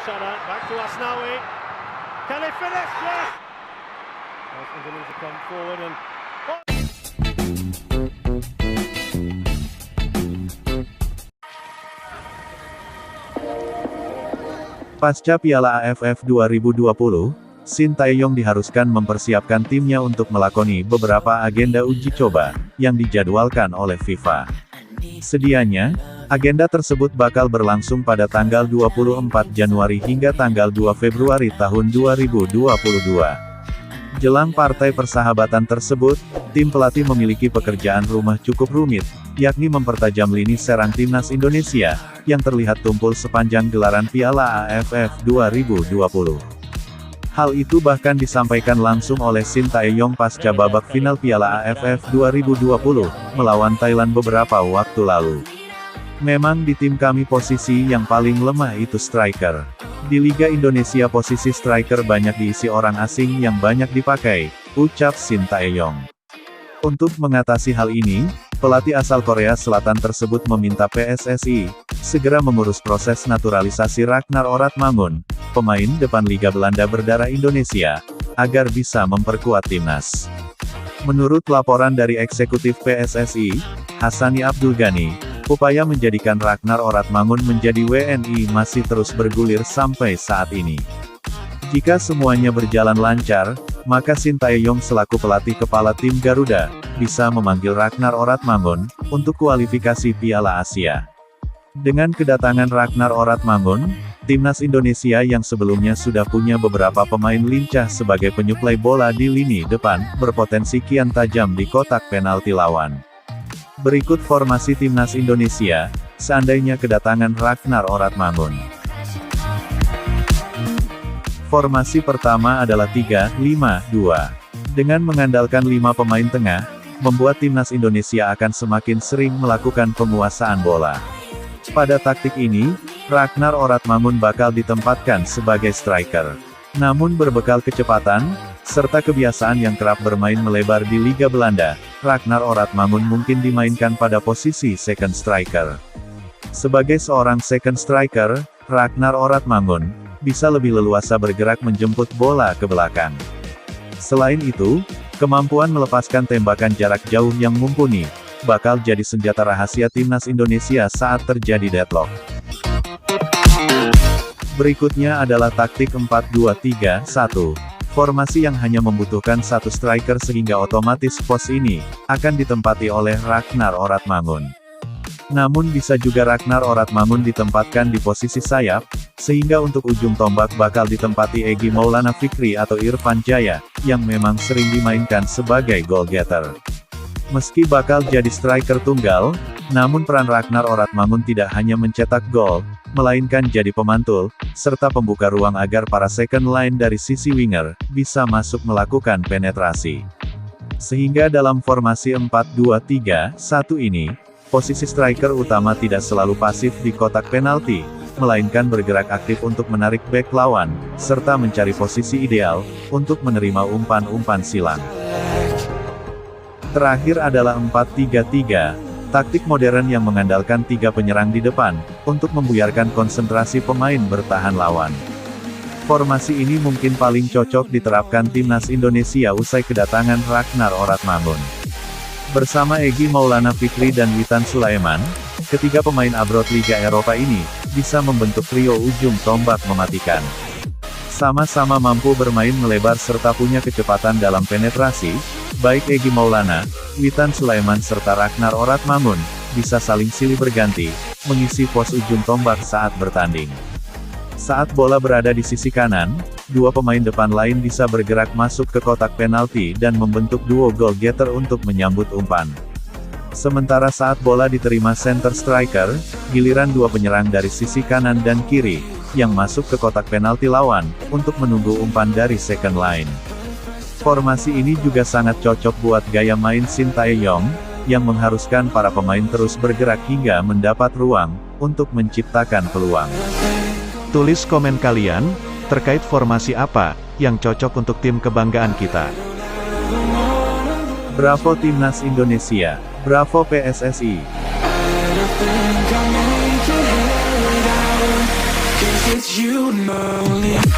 Sana, back to Asnawi. Can they finish? Yes! Indonesia come forward and... Pasca Piala AFF 2020, Shin Tae-yong diharuskan mempersiapkan timnya untuk melakoni beberapa agenda uji coba yang dijadwalkan oleh FIFA. Sedianya, agenda tersebut bakal berlangsung pada tanggal 24 Januari hingga tanggal 2 Februari tahun 2022. Jelang partai persahabatan tersebut, tim pelatih memiliki pekerjaan rumah cukup rumit, yakni mempertajam lini serang timnas Indonesia, yang terlihat tumpul sepanjang gelaran Piala AFF 2020. Hal itu bahkan disampaikan langsung oleh Shin Tae-yong pasca babak final Piala AFF 2020, melawan Thailand beberapa waktu lalu. Memang di tim kami posisi yang paling lemah itu striker. Di Liga Indonesia posisi striker banyak diisi orang asing yang banyak dipakai, ucap Shin Tae-yong. Untuk mengatasi hal ini, pelatih asal Korea Selatan tersebut meminta PSSI segera mengurus proses naturalisasi Ragnar Oratmangun, pemain depan Liga Belanda berdarah Indonesia, agar bisa memperkuat timnas. Menurut laporan dari eksekutif PSSI, Hassani Abdul Ghani, upaya menjadikan Ragnar Oratmangun menjadi WNI masih terus bergulir sampai saat ini. Jika semuanya berjalan lancar, maka Shin Tae-yong selaku pelatih kepala tim Garuda, bisa memanggil Ragnar Oratmangun untuk kualifikasi Piala Asia. Dengan kedatangan Ragnar Oratmangun, timnas Indonesia yang sebelumnya sudah punya beberapa pemain lincah sebagai penyuplai bola di lini depan, berpotensi kian tajam di kotak penalti lawan. Berikut formasi timnas Indonesia, seandainya kedatangan Ragnar Oratmangun. Formasi pertama adalah 3-5-2. Dengan mengandalkan 5 pemain tengah, membuat timnas Indonesia akan semakin sering melakukan penguasaan bola. Pada taktik ini, Ragnar Oratmangun bakal ditempatkan sebagai striker. Namun berbekal kecepatan, serta kebiasaan yang kerap bermain melebar di Liga Belanda, Ragnar Oratmangun mungkin dimainkan pada posisi second striker. Sebagai seorang second striker, Ragnar Oratmangun bisa lebih leluasa bergerak menjemput bola ke belakang. Selain itu, kemampuan melepaskan tembakan jarak jauh yang mumpuni, bakal jadi senjata rahasia timnas Indonesia saat terjadi deadlock. Berikutnya adalah taktik 4-2-3-1. Formasi yang hanya membutuhkan satu striker sehingga otomatis pos ini akan ditempati oleh Ragnar Oratmangun. Namun bisa juga Ragnar Oratmangun ditempatkan di posisi sayap, sehingga untuk ujung tombak bakal ditempati Egy Maulana Fikri atau Irfan Jaya, yang memang sering dimainkan sebagai goal getter. Meski bakal jadi striker tunggal, namun peran Ragnar Oratmangun tidak hanya mencetak gol, melainkan jadi pemantul, serta pembuka ruang agar para second line dari sisi winger, bisa masuk melakukan penetrasi. Sehingga dalam formasi 4-2-3-1 ini, posisi striker utama tidak selalu pasif di kotak penalti, melainkan bergerak aktif untuk menarik bek lawan, serta mencari posisi ideal, untuk menerima umpan-umpan silang. Terakhir adalah 4-3-3, taktik modern yang mengandalkan 3 penyerang di depan, untuk membuyarkan konsentrasi pemain bertahan lawan. Formasi ini mungkin paling cocok diterapkan timnas Indonesia usai kedatangan Ragnar Oratmangun. Bersama Egy Maulana Fikri dan Witan Sulaiman, ketiga pemain abroad Liga Eropa ini, bisa membentuk trio ujung tombak mematikan. Sama-sama mampu bermain melebar serta punya kecepatan dalam penetrasi, baik Egy Maulana, Witan Sulaiman serta Ragnar Oratmangun, bisa saling silih berganti, mengisi pos ujung tombak saat bertanding. Saat bola berada di sisi kanan, 2 pemain depan lain bisa bergerak masuk ke kotak penalti dan membentuk duo goal getter untuk menyambut umpan. Sementara saat bola diterima center striker, giliran 2 penyerang dari sisi kanan dan kiri, yang masuk ke kotak penalti lawan, untuk menunggu umpan dari second line. Formasi ini juga sangat cocok buat gaya main Shin Tae-yong, yang mengharuskan para pemain terus bergerak hingga mendapat ruang, untuk menciptakan peluang. Tulis komen kalian, terkait formasi apa, yang cocok untuk tim kebanggaan kita. Bravo Timnas Indonesia, bravo PSSI. with you, only